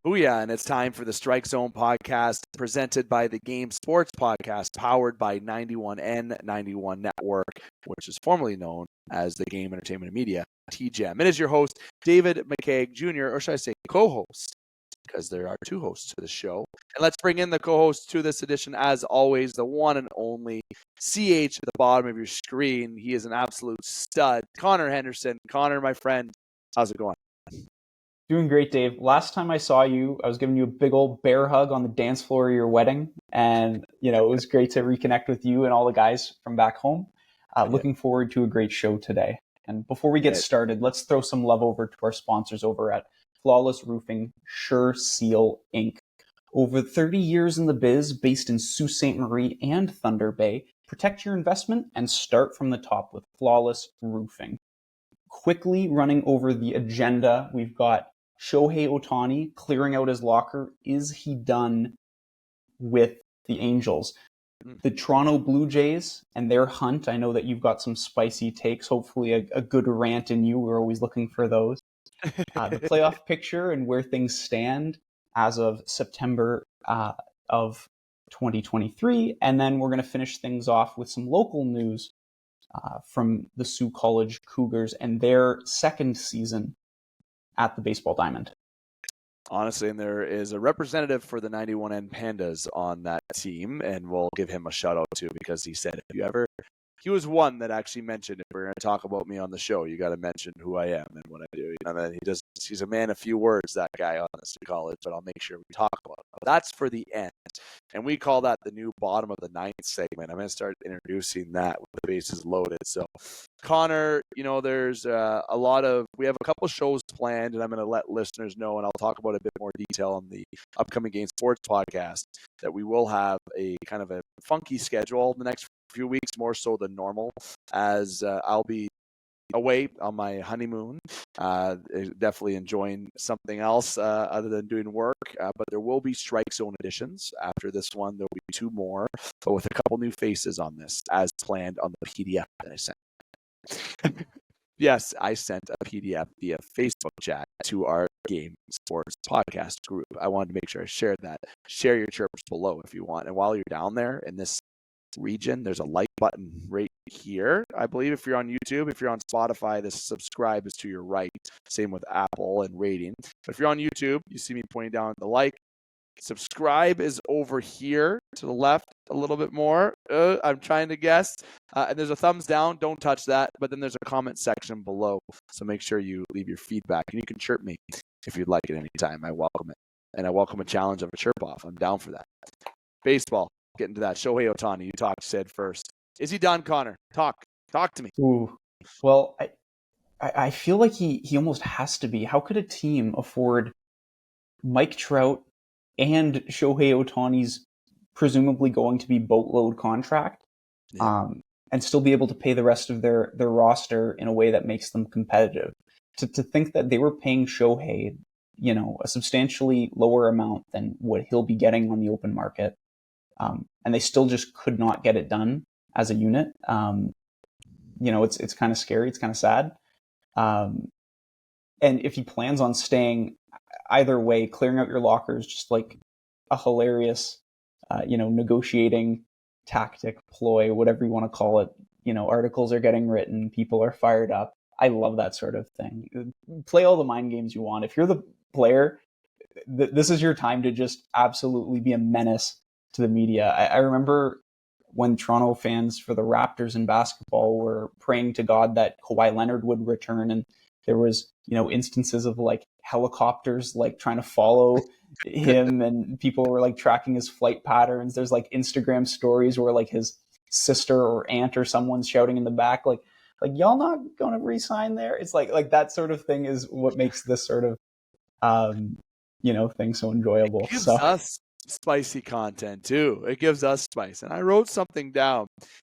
Booyah, and it's time for the Strike Zone podcast presented by the Game Sports Podcast, powered by 91N 91 Network, which is formerly known as the Game Entertainment and Media, TGEM. It is your host, David McCaig Jr., or should I say co-host, because there are two hosts to the show. And let's bring in the co-host to this edition, as always, the one and only CH at the bottom of your screen. He is an absolute stud, Connor Henderson. Connor, my friend, how's it going? Doing great, Dave. Last time I saw you, I was giving you a big old bear hug on the dance floor of your wedding. And, it was great to reconnect with you and all the guys from back home. Looking forward to a great show today. And before we get started, let's throw some love over to our sponsors over at Flawless Roofing, Sure Seal Inc. Over 30 years in the biz, based in Sault Ste. Marie and Thunder Bay. Protect your investment and start from the top with Flawless Roofing. Quickly running over the agenda, we've got Shohei Ohtani clearing out his locker. Is he done with the Angels? The Toronto Blue Jays and their hunt. I know that you've got some spicy takes, hopefully a good rant in you. We're always looking for those. The playoff picture and where things stand as of September of 2023. And then we're going to finish things off with some local news from the Sioux College Cougars and their second season at the Baseball Diamond. Honestly, and there is a representative for the 91N Pandas on that team, and we'll give him a shout out too, because he said he was one that actually mentioned, if we're going to talk about me on the show, you got to mention who I am and what I do. And then he's a man of few words, that guy on the college, but I'll make sure we talk about it. But that's for the end. And we call that the new bottom of the ninth segment. I'm going to start introducing that with the bases loaded. So, Connor, there's we have a couple shows planned, and I'm going to let listeners know, and I'll talk about a bit more detail on the upcoming Game Sports podcast, that we will have a kind of a funky schedule the next few weeks, more so than normal, as I'll be away on my honeymoon, definitely enjoying something else other than doing work, but there will be Strike Zone editions. After this one, there'll be two more, but with a couple new faces on this, as planned on the PDF that I sent. Yes, I sent a PDF via Facebook chat to our Game Sports Podcast group. I wanted to make sure I shared that. Share your chirps below if you want. And while you're down there in this region, there's a like button right here. I believe if you're on YouTube, if you're on Spotify, the subscribe is to your right. Same with Apple and rating. But if you're on YouTube, you see me pointing down at the like. Subscribe is over here to the left a little bit more. I'm trying to guess. And there's a thumbs down. Don't touch that. But then there's a comment section below. So make sure you leave your feedback. And you can chirp me if you'd like at any time. I welcome it. And I welcome a challenge of a chirp off. I'm down for that. Baseball. Get into that. Shohei Ohtani, you said first. Is he done, Connor? Talk to me. Ooh. Well, I feel like he almost has to be. How could a team afford Mike Trout and Shohei Ohtani's presumably going to be boatload contract, and still be able to pay the rest of their roster in a way that makes them competitive? To think that they were paying Shohei, a substantially lower amount than what he'll be getting on the open market, and they still just could not get it done as a unit. It's kind of scary. It's kind of sad. And if he plans on staying, either way, clearing out your locker is just like a hilarious, negotiating tactic, ploy, whatever you want to call it. Articles are getting written, people are fired up. I love that sort of thing. Play all the mind games you want. If you're the player, this is your time to just absolutely be a menace to the media. I remember when Toronto fans for the Raptors in basketball were praying to God that Kawhi Leonard would return, and there was, instances of like helicopters like trying to follow him, and people were like tracking his flight patterns. There's like Instagram stories where like his sister or aunt or someone's shouting in the back, like y'all not gonna re-sign there. It's like that sort of thing is what makes this sort of thing so enjoyable. It gives us spicy content too. It gives us spice. And I wrote something down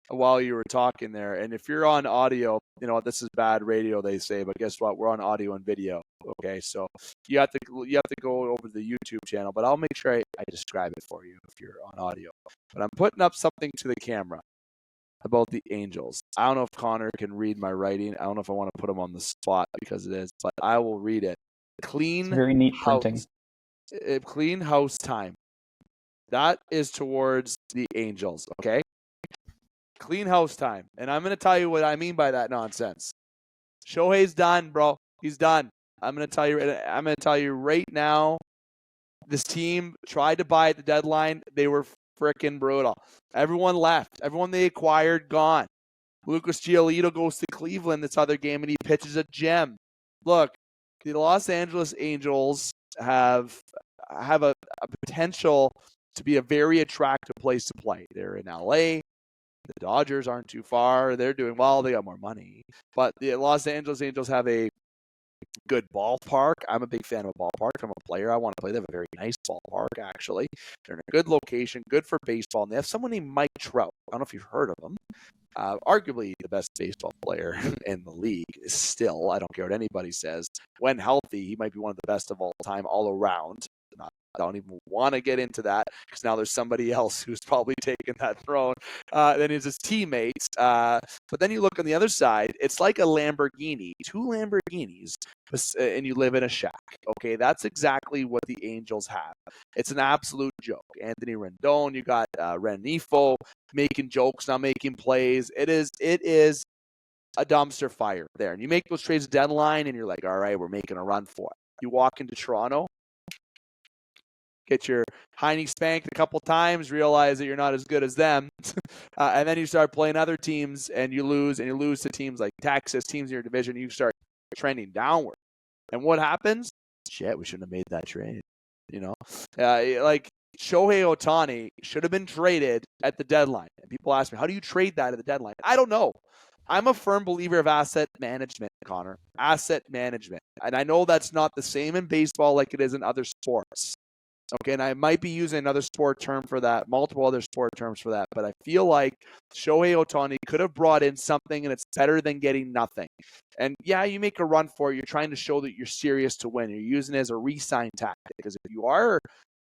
while you were talking there. And if you're on audio, this is bad radio, they say, but guess what? We're on audio and video. Okay, so you have to go over to the YouTube channel, but I'll make sure I describe it for you if you're on audio. But I'm putting up something to the camera. about the Angels. I don't know if Connor can read my writing. I don't know if I want to put him on the spot because it is, but I will read it. It's very neat printing. Clean house time. That is towards the Angels, okay? Clean house time. And I'm going to tell you what I mean by that nonsense. Shohei's done, bro. He's done. I'm going to tell you right now, this team tried to buy at the deadline. They were freaking brutal. Everyone left. Everyone they acquired, gone. Lucas Giolito goes to Cleveland this other game, and he pitches a gem. Look, the Los Angeles Angels have a potential to be a very attractive place to play. They're in LA. The Dodgers aren't too far. They're doing well. They got more money. But the Los Angeles Angels have a good ballpark. I'm a big fan of a ballpark. I'm a player. I want to play. They have a very nice ballpark, actually. They're in a good location, good for baseball. And they have someone named Mike Trout. I don't know if you've heard of him. Arguably the best baseball player in the league is still, I don't care what anybody says, when healthy, he might be one of the best of all time, all around. I don't even want to get into that because now there's somebody else who's probably taken that throne than is his teammates. But then you look on the other side, it's like a Lamborghini, two Lamborghinis, and you live in a shack. Okay, that's exactly what the Angels have. It's an absolute joke. Anthony Rendon, you got Renifo making jokes, not making plays. It is a dumpster fire there. And you make those trades deadline, and you're like, all right, we're making a run for it. You walk into Toronto, get your hiney spanked a couple times, realize that you're not as good as them, and then you start playing other teams, and you lose to teams like Texas, teams in your division. You start trending downward. And what happens? Shit, we shouldn't have made that trade. Like Shohei Ohtani should have been traded at the deadline. And people ask me, how do you trade that at the deadline? I don't know. I'm a firm believer of asset management, Connor. Asset management. And I know that's not the same in baseball like it is in other sports. Okay, and I might be using another sport term for that, multiple other sport terms for that, but I feel like Shohei Ohtani could have brought in something, and it's better than getting nothing. And yeah, you make a run for it. You're trying to show that you're serious to win. You're using it as a re-sign tactic, because if you are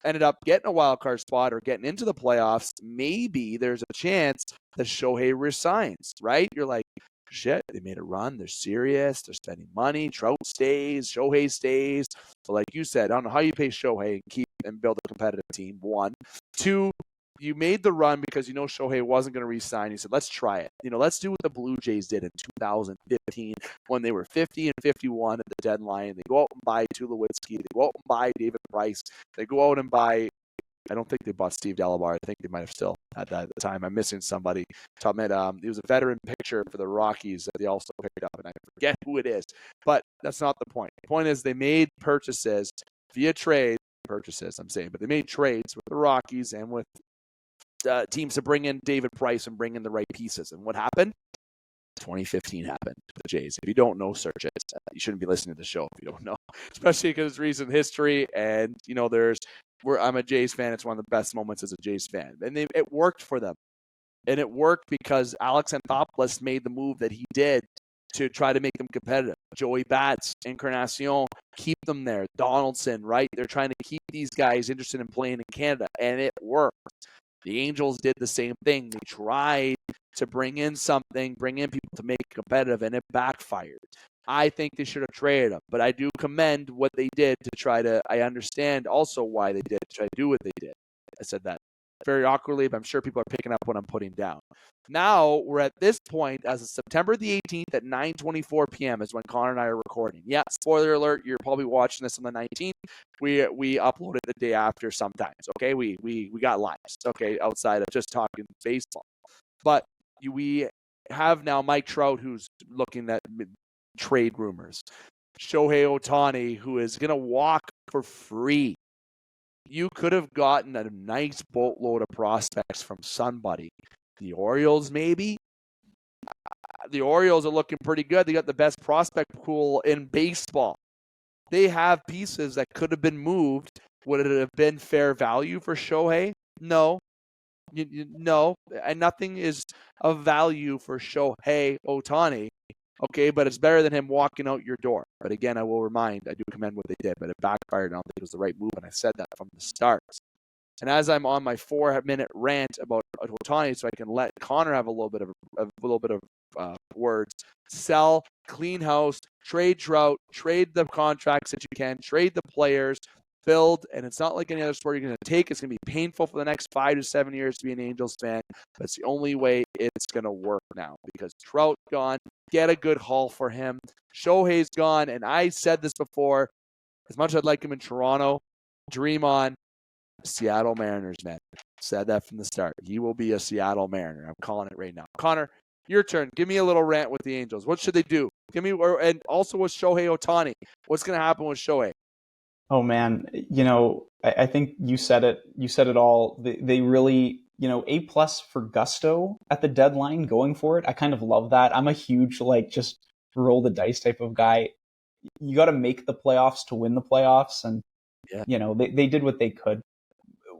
ended up getting a wild card spot or getting into the playoffs, maybe there's a chance that Shohei resigns, right? You're like, shit, they made a run. They're serious. They're spending money. Trout stays. Shohei stays. So like you said, I don't know how you pay Shohei and keep and build a competitive team, one. Two, you made the run because you know Shohei wasn't going to re-sign. You said, let's try it. Let's do what the Blue Jays did in 2015 when they were 50 and 51 at the deadline. They go out and buy Tulowitzki. They go out and buy David Price. They go out and buy, I don't think they bought Steve Delabar. I think they might have still had that at the time. I'm missing somebody. He was a veteran pitcher for the Rockies that they also picked up, and I forget who it is. But that's not the point. The point is they made purchases via trade. But they made trades with the Rockies and with teams to bring in David Price and bring in the right pieces. And what happened? 2015 happened with the Jays. If you don't know, search it. You shouldn't be listening to the show if you don't know, especially because it's recent history. And I'm a Jays fan. It's one of the best moments as a Jays fan, and it worked for them. And it worked because Alex Anthopoulos made the move that he did to try to make them competitive. Joey Bats, Encarnacion, keep them there. Donaldson, right? They're trying to keep these guys interested in playing in Canada, and it worked. The Angels did the same thing. They tried to bring in people to make it competitive, and it backfired. I think they should have traded them, but I do commend what they did to try to, I understand also why they did to try to do what they did. I said that very awkwardly, but I'm sure people are picking up what I'm putting down. Now we're at this point as of September the 18th at 9:24 p.m. is when Connor and I are recording. Yeah, spoiler alert, you're probably watching this on the 19th. We upload it the day after sometimes, okay? We got lives, okay, outside of just talking baseball. But we have now Mike Trout, who's looking at trade rumors. Shohei Ohtani, who is going to walk for free. You could have gotten a nice boatload of prospects from somebody. The Orioles, maybe? The Orioles are looking pretty good. They got the best prospect pool in baseball. They have pieces that could have been moved. Would it have been fair value for Shohei? No. No. And nothing is of value for Shohei Ohtani. Okay, but it's better than him walking out your door. But again, I do commend what they did, but it backfired. I don't think it was the right move, and I said that from the start. And as I'm on my 4-minute rant about Ohtani, so I can let Connor have a little bit of words. Sell, clean house, trade Trout, trade the contracts that you can, trade the players, build, and it's not like any other sport you're going to take. It's going to be painful for the next 5 to 7 years to be an Angels fan. That's the only way it's going to work now because Trout gone. Get a good haul for him. Shohei's gone, and I said this before. As much as I'd like him in Toronto, dream on. Seattle Mariners, man. Said that from the start. He will be a Seattle Mariner. I'm calling it right now. Connor, your turn. Give me a little rant with the Angels. What should they do? And also with Shohei Ohtani. What's going to happen with Shohei? Oh man, I think you said it. You said it all. They really, A+ for gusto at the deadline, going for it. I kind of love that. I'm a huge just roll the dice type of guy. You got to make the playoffs to win the playoffs, and they did what they could.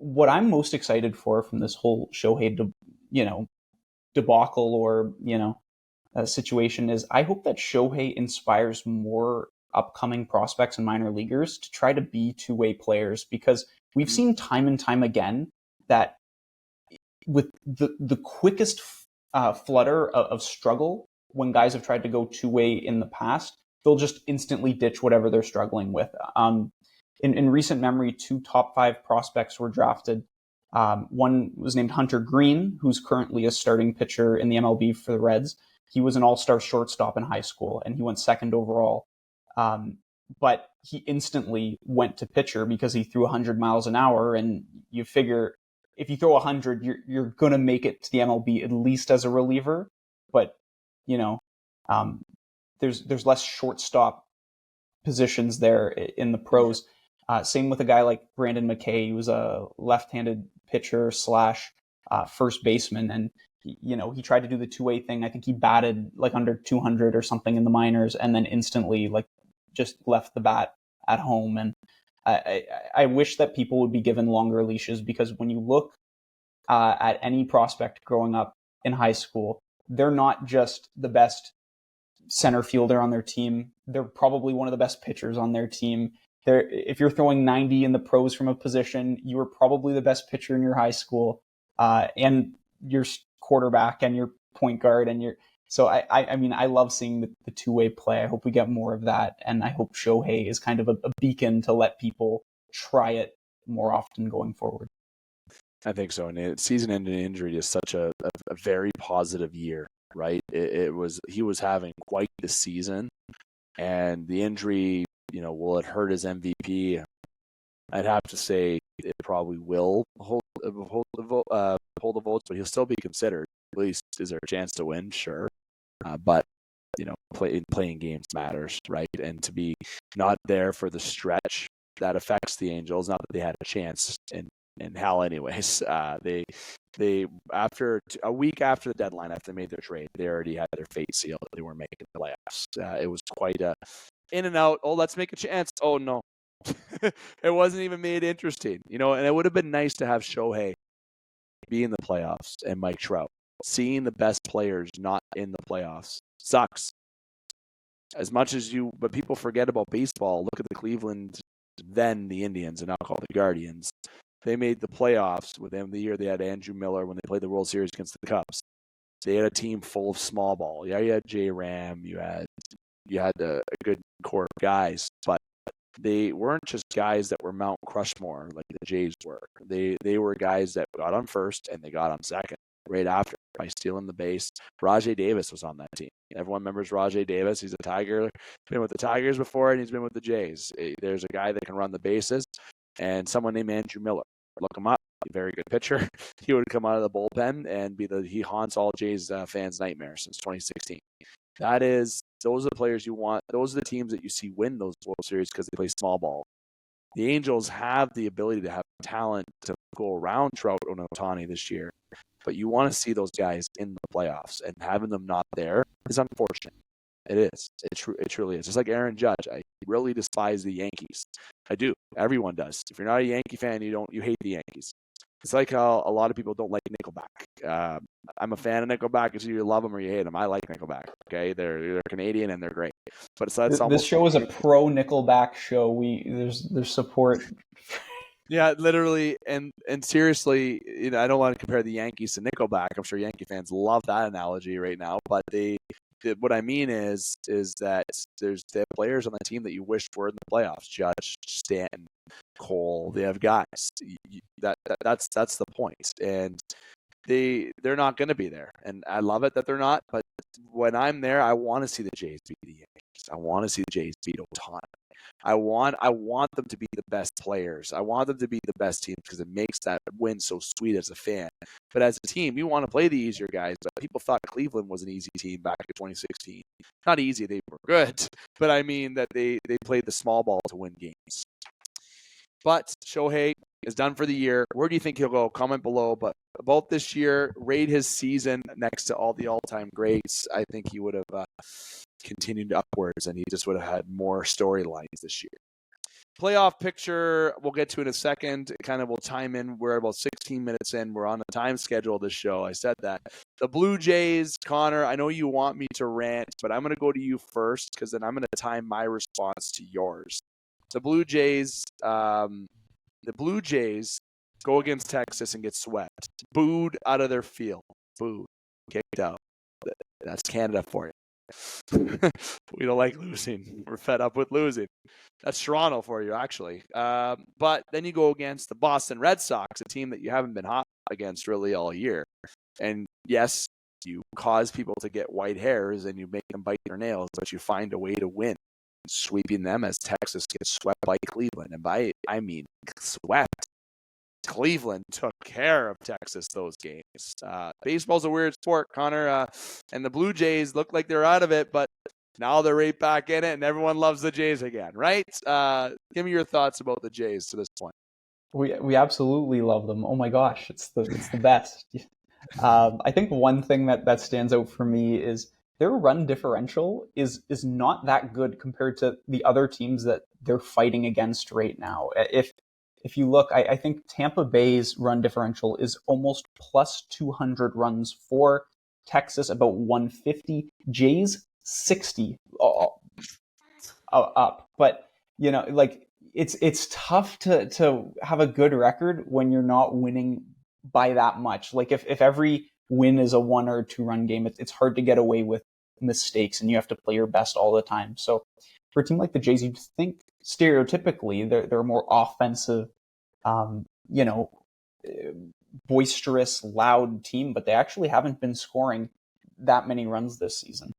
What I'm most excited for from this whole Shohei, debacle or situation is I hope that Shohei inspires more upcoming prospects and minor leaguers to try to be two-way players, because we've seen time and time again that with the quickest flutter of struggle, when guys have tried to go two-way in the past, they'll just instantly ditch whatever they're struggling with. In recent memory, 2 top 5 prospects were drafted. One was named Hunter Green, who's currently a starting pitcher in the MLB for the Reds. He was an all-star shortstop in high school, and he went 2nd overall. But he instantly went to pitcher because he threw 100 miles an hour, and you figure if you throw 100, you're going to make it to the MLB at least as a reliever. But, there's less shortstop positions there in the pros. Same with a guy like Brandon McCaig. He was a left-handed pitcher / first baseman, and he tried to do the two-way thing. I think he batted under 200 or something in the minors, and then instantly just left the bat at home. And I wish that people would be given longer leashes, because when you look at any prospect growing up in high school, they're not just the best center fielder on their team. They're probably one of the best pitchers on their team. If you're throwing 90 in the pros from a position, you were probably the best pitcher in your high school, and your quarterback and your point guard So I love seeing the two-way play. I hope we get more of that, and I hope Shohei is kind of a beacon to let people try it more often going forward. I think so. And season-ending injury is such a very positive year, right? He was having quite the season, and the injury, will it hurt his MVP? I'd have to say it probably will hold the votes, but he'll still be considered. At least, is there a chance to win? Sure. But, playing games matters, right? And to be not there for the stretch, that affects the Angels. Not that they had a chance in hell anyways. They after a week after the deadline, after they made their trade, they already had their fate sealed. They were making the playoffs. It was quite a in and out. Oh, let's make a chance. Oh, no. It wasn't even made interesting, and it would have been nice to have Shohei be in the playoffs and Mike Trout. Seeing the best players not in the playoffs sucks. As much as but people forget about baseball. Look at the Cleveland, then the Indians, and now called the Guardians. They made the playoffs with them the year they had Andrew Miller when they played the World Series against the Cubs. They had a team full of small ball. Yeah, you had J. Ram, you had a good core of guys, but they weren't just guys that were Mount Crushmore like the Jays were. They were guys that got on first and they got on second right after by stealing the base. Rajai Davis was on that team. Everyone remembers Rajai Davis. He's a Tiger. Been with the Tigers before, and he's been with the Jays. There's a guy that can run the bases, and someone named Andrew Miller. Look him up. A very good pitcher. He would come out of the bullpen and he haunts all Jays fans' nightmares since 2016. Those are the players you want. Those are the teams that you see win those World Series because they play small ball. The Angels have the ability to have talent to go around Trout and Ohtani this year, but you want to see those guys in the playoffs, and having them not there is unfortunate. It is. It truly is. Just like Aaron Judge, I really despise the Yankees. I do. Everyone does. If you're not a Yankee fan, you hate the Yankees. It's like how a lot of people don't like Nickelback. I'm a fan of Nickelback. It's either you love them or you hate them. I like Nickelback. Okay, they're Canadian and they're great. But this show is a pro Nickelback show. There's support. Yeah, literally, and seriously, I don't want to compare the Yankees to Nickelback. I'm sure Yankee fans love that analogy right now, but what I mean is that they have players on the team that you wished were in the playoffs. Judge, Stanton, Cole, they have guys. That's the point, and they're not going to be there, and I love it that they're not. But when I'm there, I want to see the Jays beat the Yankees. I want to see the Jays beat Ohtani. I want them to be the best players. I want them to be the best team because it makes that win so sweet as a fan. But as a team, you want to play the easier guys. But people thought Cleveland was an easy team back in 2016. Not easy, they were good. But I mean that they played the small ball to win games. But Shohei is done for the year. Where do you think he'll go? Comment below. But about this year, rate his season next to all the all-time greats. I think he would have continued upwards, and he just would have had more storylines this year. Playoff picture we'll get to in a second. It kind of will chime in. We're about 16 minutes in. We're on the time schedule of this show. I said that. The Blue Jays, Connor, I know you want me to rant, but I'm going to go to you first because then I'm going to time my response to yours. The Blue Jays go against Texas and get swept. Booed out of their field. Booed. Kicked out. That's Canada for you. We don't like losing. We're fed up with losing. That's Toronto for you, actually. But then you go against the Boston Red Sox, a team that you haven't been hot against really all year. And yes, you cause people to get white hairs and you make them bite their nails, but you find a way to win, sweeping them as Texas gets swept by Cleveland. And I mean swept. Cleveland took care of Texas those games. Baseball's a weird sport, Connor, and the Blue Jays look like they're out of it, but now they're right back in it, and everyone loves the Jays again, right? Give me your thoughts about the Jays to this point. We absolutely love them. Oh my gosh, it's the best. I think one thing that stands out for me is their run differential is not that good compared to the other teams that they're fighting against right now. If you look, I think Tampa Bay's run differential is almost plus 200 runs for Texas, about 150. Jays, 60 up. But, it's tough to have a good record when you're not winning by that much. Like if every win is a 1 or 2 run game, it's hard to get away with mistakes and you have to play your best all the time. So for a team like the Jays, you'd think stereotypically they're a more offensive, boisterous, loud team, but they actually haven't been scoring that many runs this season.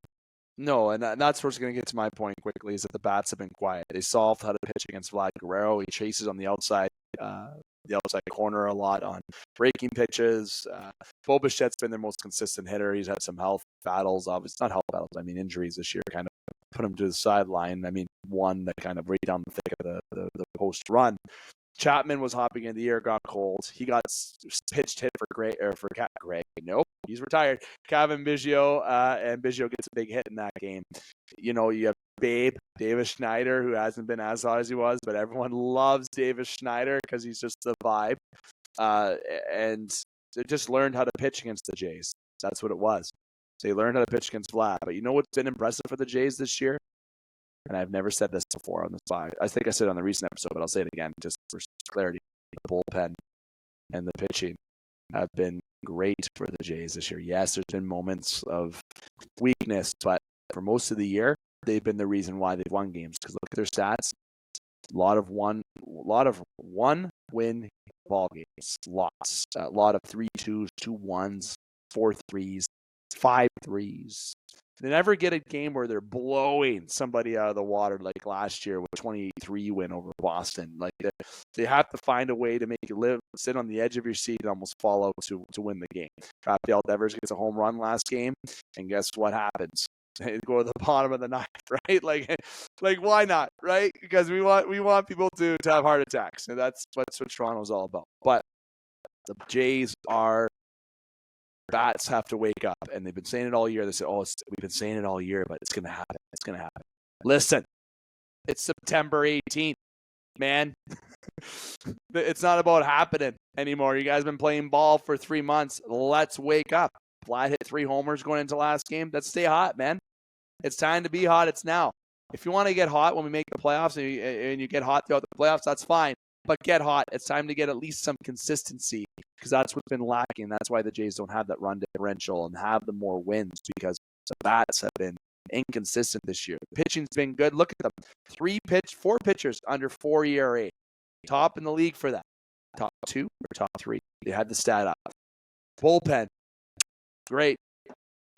No, and that's what's going to get to my point quickly is that the bats have been quiet. They solved how to pitch against Vlad Guerrero. He chases on the outside corner a lot on breaking pitches. Bo Bichette's been their most consistent hitter. He's had some health battles. Obviously, not health battles. I mean, injuries this year kind of put him to the sideline. I mean, one that kind of right down the thick of the post run. Chapman was hopping in the air, got cold. He got pitched hit for Greg. Nope, he's retired. Kevin Biggio, and Biggio gets a big hit in that game. You have Davis Schneider, who hasn't been as hot as he was, but everyone loves Davis Schneider because he's just the vibe. And they just learned how to pitch against the Jays. That's what it was. They learned how to pitch against Vlad. But you know what's been impressive for the Jays this year? And I've never said this before on this pod. I think I said it on the recent episode, but I'll say it again just for clarity. The bullpen and the pitching have been great for the Jays this year. Yes, there's been moments of weakness, but for most of the year, they've been the reason why they've won games. Because look at their stats. A lot of one-win ball games. Lots. A lot of 3-2s, 2-1s, 4-3s, 5-3s. They never get a game where they're blowing somebody out of the water like last year with 28-3 win over Boston. Like they have to find a way to make you sit on the edge of your seat and almost fall out to win the game. Rafael Devers gets a home run last game, and guess what happens? They go to the bottom of the ninth, right? Like why not, right? Because we want people to have heart attacks, and that's what Toronto's all about. But the Jays bats have to wake up, and they've been saying it all year. They say, we've been saying it all year, but it's going to happen. It's going to happen. Listen, it's September 18th, man. It's not about happening anymore. You guys have been playing ball for 3 months. Let's wake up. Vlad hit 3 homers going into last game. Let's stay hot, man. It's time to be hot. It's now. If you want to get hot when we make the playoffs and you get hot throughout the playoffs, that's fine. but get hot. It's time to get at least some consistency because that's what's been lacking. That's why the Jays don't have that run differential and have the more wins because the bats have been inconsistent this year. The pitching's been good. Look at them. 4 pitchers under 4 ERA. Top in the league for that. Top 2 or top 3. They had the stat up. Bullpen. Great.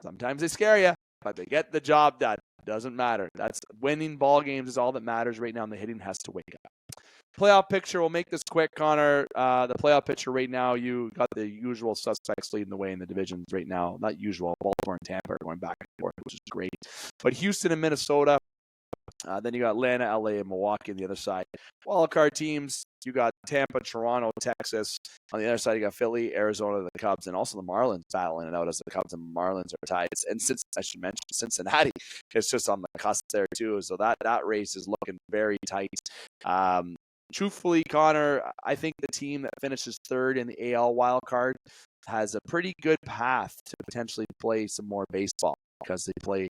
Sometimes they scare you, but they get the job done. Doesn't matter. That's winning ball games is all that matters right now, and the hitting has to wake up. Playoff picture, we'll make this quick, Connor. The playoff picture right now, you got the usual suspects leading the way in the divisions right now. Not usual. Baltimore and Tampa are going back and forth, which is great. But Houston and Minnesota. Then you got Atlanta, LA, and Milwaukee on the other side. Wildcard teams, you got Tampa, Toronto, Texas. On the other side, you got Philly, Arizona, the Cubs, and also the Marlins battling it out as the Cubs and Marlins are tied. And since I should mention Cincinnati is just on the cusp there too. So that race is looking very tight. Truthfully, Connor, I think the team that finishes third in the AL wildcard has a pretty good path to potentially play some more baseball because they play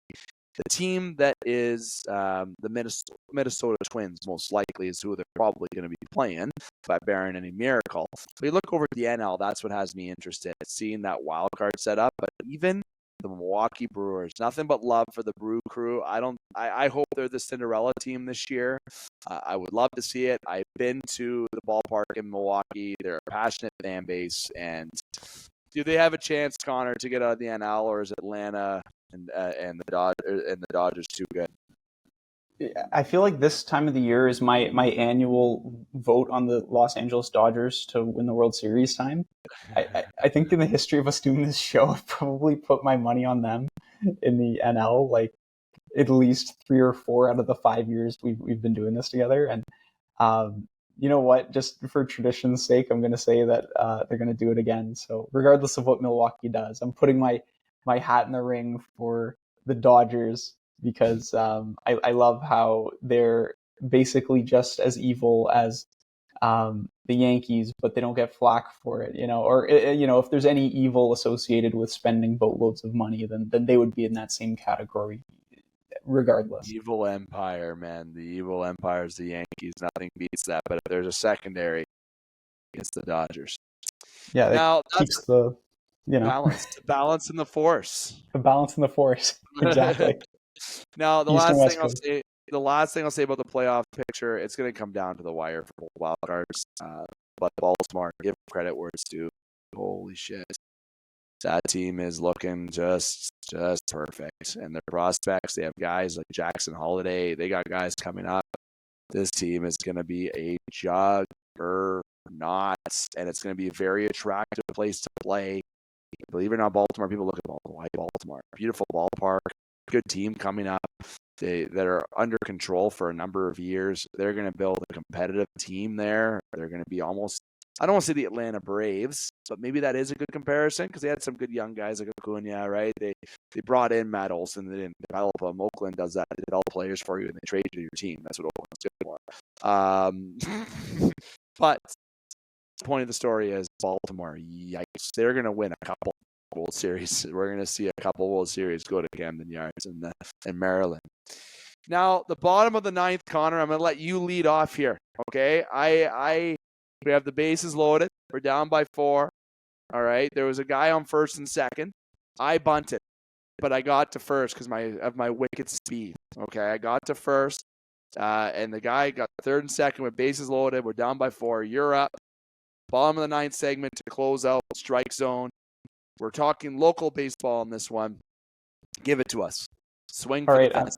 the team that is the Minnesota Twins, most likely, is who they're probably going to be playing, by barring any miracle. If we look over at the NL, that's what has me interested, seeing that wild card set up. But even the Milwaukee Brewers, nothing but love for the Brew Crew. I hope they're the Cinderella team this year. I would love to see it. I've been to the ballpark in Milwaukee. They're a passionate fan base, and do they have a chance, Connor, to get out of the NL, or is Atlanta and the Dodgers too good? I feel like this time of the year is my annual vote on the Los Angeles Dodgers to win the World Series time. I think in the history of us doing this show, I've probably put my money on them in the NL, like at least 3 or 4 out of the 5 years we've been doing this together. And you know what? Just for tradition's sake, I'm going to say that they're going to do it again. So regardless of what Milwaukee does, I'm putting my hat in the ring for the Dodgers because I love how they're basically just as evil as the Yankees, but they don't get flack for it, or if there's any evil associated with spending boatloads of money, then they would be in that same category regardless. Evil empire, man. The evil empire is the Yankees. Nothing beats that. But if there's a secondary, it's the Dodgers. Yeah, now keeps the balance in the force. The balance in the force. Exactly. Now, the last thing I'll say about the playoff picture, it's going to come down to the wire for both wild cards. But Baltimore, give credit where it's due. Holy shit. That team is looking just perfect. And their prospects, they have guys like Jackson Holiday. They got guys coming up. This team is going to be a juggernaut, and it's going to be a very attractive place to play. Believe it or not, Baltimore, people look at Baltimore. Why Baltimore? Beautiful ballpark, good team coming up. That are under control for a number of years. They're going to build a competitive team there. They're going to be almost, I don't want to say the Atlanta Braves, but maybe that is a good comparison because they had some good young guys like Acuna, right? They brought in Matt Olson. They didn't develop them. Oakland does that. They develop players for you and they trade to your team. That's what Oakland's good for. But the point of the story is Baltimore, yikes. They're going to win a couple World Series. We're going to see a couple World Series go to Camden Yards in Maryland. Now, the bottom of the 9th, Connor, I'm going to let you lead off here, okay? We have the bases loaded. We're down by 4, all right? There was a guy on first and second. I bunted, but I got to first because of my wicked speed, okay? I got to first, and the guy got third and second with bases loaded. We're down by 4. You're up. Bottom of the 9th segment to close out strike zone. We're talking local baseball in this one. Give it to us. Swing for the fence.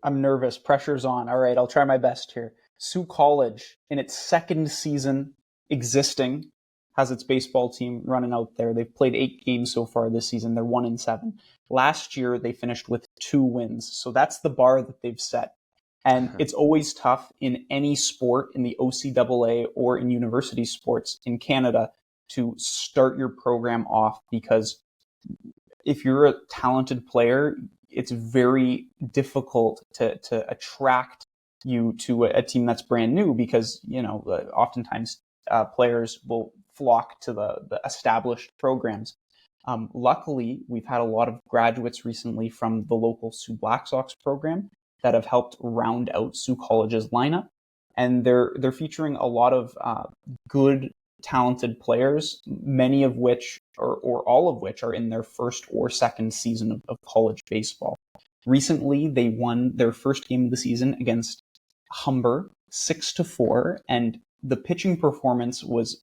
I'm nervous. Pressure's on. All right, I'll try my best here. Sioux College, in its 2nd season existing, has its baseball team running out there. They've played 8 games so far this season. They're 1-7. Last year, they finished with 2 wins. So that's the bar that they've set. And it's always tough in any sport, in the OCAA or in university sports in Canada, to start your program off because if you're a talented player, it's very difficult to attract you to a team that's brand new because, oftentimes players will flock to the established programs. Luckily, we've had a lot of graduates recently from the local Sioux Black Sox program that have helped round out Sioux College's lineup. and they're featuring a lot of good, talented players, many of which, or all of which, are in their first or second season of college baseball. Recently, they won their first game of the season against Humber 6-4, and the pitching performance was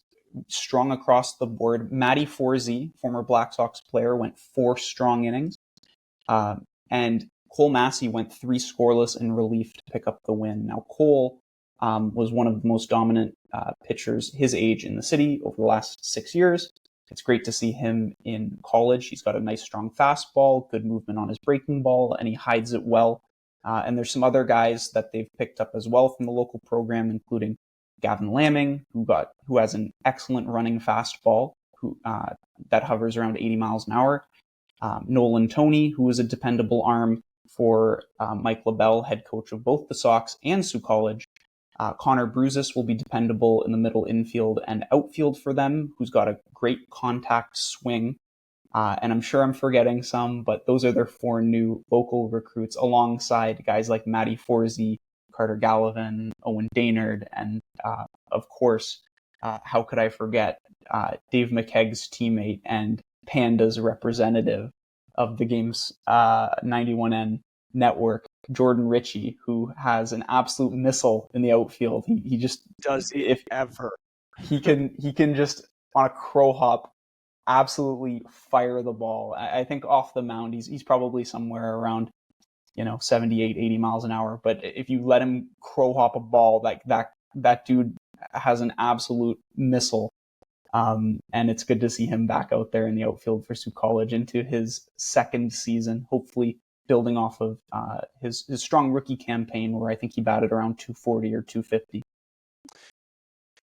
strong across the board. Matty Forsey, former Black Sox player, went 4 strong innings, and Cole Massey went 3 scoreless in relief to pick up the win. Now, Cole was one of the most dominant pitchers his age in the city over the last 6 years. It's great to see him in college. He's got a nice, strong fastball, good movement on his breaking ball, and he hides it well. And there's some other guys that they've picked up as well from the local program, including Gavin Lamming, who has an excellent running fastball that hovers around 80 miles an hour. Nolan Toney, who is a dependable arm for Mike LaBelle, head coach of both the Sox and Sioux College. Connor Bruzis will be dependable in the middle infield and outfield for them, who's got a great contact swing. And I'm sure I'm forgetting some, but those are their 4 new local recruits alongside guys like Matty Forsey, Carter Gallivan, Owen Daynard, and of course, how could I forget Dave McCaig's teammate and Panda's representative of the game's 91N network, Jordan Ritchie, who has an absolute missile in the outfield. He just does if ever he can just on a crow hop absolutely fire the ball. I think off the mound he's probably somewhere around 78, 80 miles an hour. But if you let him crow hop a ball, like that dude has an absolute missile. And it's good to see him back out there in the outfield for Sioux College into his second season, hopefully building off of his strong rookie campaign where I think he batted around 240 or 250.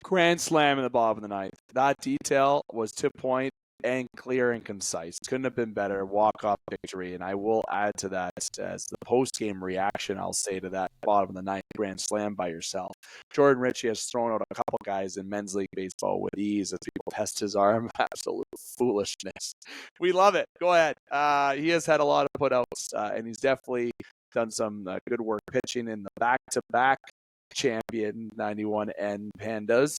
Grand slam in the bottom of the ninth. That detail was to point and clear and concise. Couldn't have been better. Walk-off victory. And I will add to that as the post-game reaction, I'll say to that bottom of the ninth grand slam by yourself. Jordan Ritchie has thrown out a couple guys in men's league baseball with ease as people test his arm. Absolute foolishness. We love it. Go ahead. He has had a lot of putouts, and he's definitely done some good work pitching in the back-to-back champion 91N Pandas.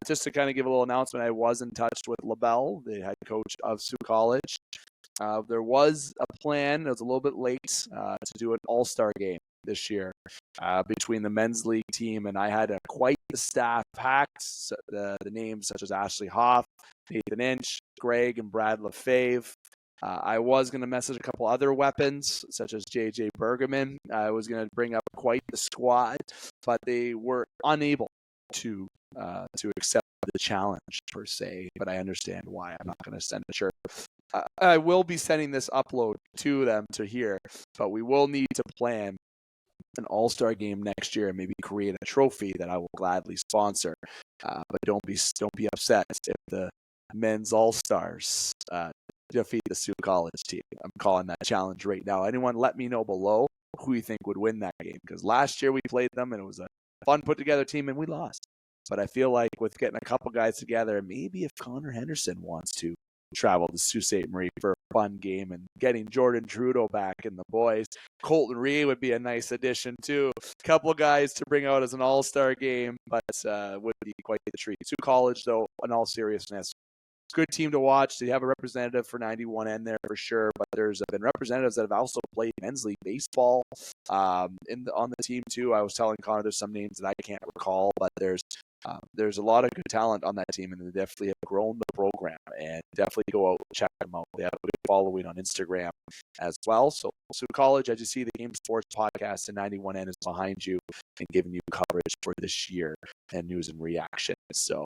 Just to kind of give a little announcement, I was in touch with LaBelle, the head coach of Sioux College. There was a plan, it was a little bit late, to do an all-star game this year between the men's league team, and I had quite the staff packed. So the names such as Ashley Hoff, Nathan Inch, Greg, and Brad LaFave. I was going to message a couple other weapons, such as J.J. Bergerman. I was going to bring up quite the squad, but they were unable to accept the challenge, per se. But I understand why. I'm not going to send a shirt. I will be sending this upload to them to hear, but we will need to plan an all-star game next year and maybe create a trophy that I will gladly sponsor. But don't be upset if the men's all-stars defeat the Sioux College team. I'm calling that challenge right now. Anyone let me know below who you think would win that game, because last year we played them and it was a fun put together team and we lost. But I feel like with getting a couple guys together, maybe if Connor Henderson wants to travel to Sault Ste. Marie for a fun game and getting Jordan Trudeau back and the boys, Colton Ree would be a nice addition too. A couple of guys to bring out as an all-star game, but would be quite the treat. Sioux College, though, in all seriousness, good team to watch. They have a representative for 91N there for sure, but there's been representatives that have also played men's league baseball on the team too. I was telling Connor there's some names that I can't recall, but there's a lot of good talent on that team, and they definitely have grown the program. And definitely go out and check them out. They have a good following on Instagram as well. So College, as you see, the Game Sports Podcast and 91N is behind you and giving you coverage for this year and news and reaction. So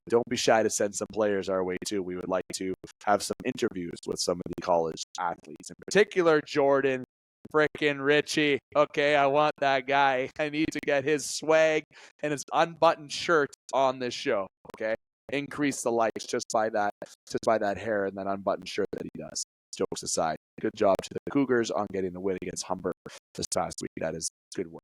don't be shy to send some players our way too. We would like to have some interviews with some of the college athletes, in particular Jordan frickin' Ritchie. Okay, I want that guy. I need to get his swag and his unbuttoned shirt on this show. Okay, increase the likes just by that hair and that unbuttoned shirt that he does. Jokes aside, good job to the Cougars on getting the win against Humber this past week. That is good work.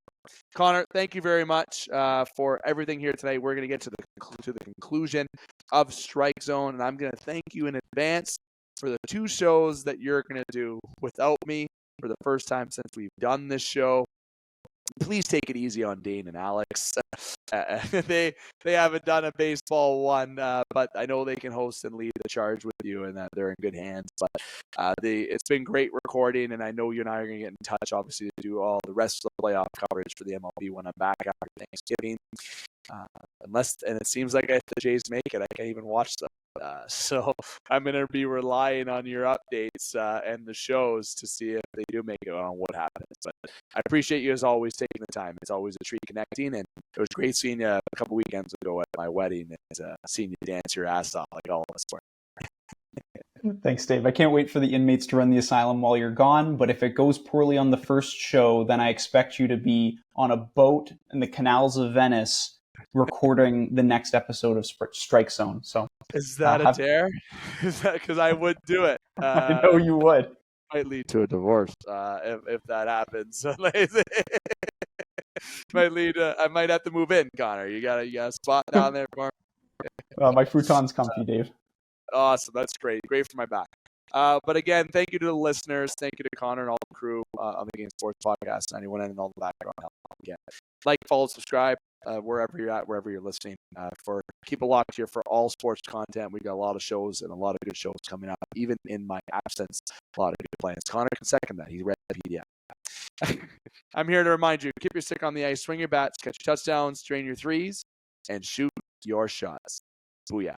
Connor, thank you very much for everything here today. We're going to get to the conclusion of Strike Zone, and I'm going to thank you in advance for the 2 shows that you're going to do without me for the first time since we've done this show. Please take it easy on Dane and Alex. they haven't done a baseball one, but I know they can host and lead the charge with you, and that they're in good hands. But it's been great recording, and I know you and I are going to get in touch, obviously, to do all the rest of the playoff coverage for the MLB when I'm back after Thanksgiving. And it seems like if the Jays make it, I can't even watch them. So I'm going to be relying on your updates and the shows to see if they do make it on what happens. But I appreciate you as always taking the time. It's always a treat connecting, and it was great seeing you a couple weekends ago at my wedding and seeing you dance your ass off like all of us were. Thanks, Dave. I can't wait for the inmates to run the asylum while you're gone, but if it goes poorly on the first show, then I expect you to be on a boat in the canals of Venice recording the next episode of Strike Zone. So is that a dare? Is that because I would do it? I know you would. Might lead to a divorce if that happens. Might lead. I might have to move in, Connor. You got a spot down there for me? My futon's comfy, Dave. Awesome. That's great. Great for my back. But again, thank you to the listeners. Thank you to Connor and all the crew on the Game Sports Podcast 91 and all the background help. Again, like, follow, subscribe wherever you're at, wherever you're listening. Keep it locked here for all sports content. We got a lot of shows and a lot of good shows coming up. Even in my absence, a lot of good plans. Connor can second that. He's read the PDF. I'm here to remind you: keep your stick on the ice, swing your bats, catch your touchdowns, drain your threes, and shoot your shots. Booyah.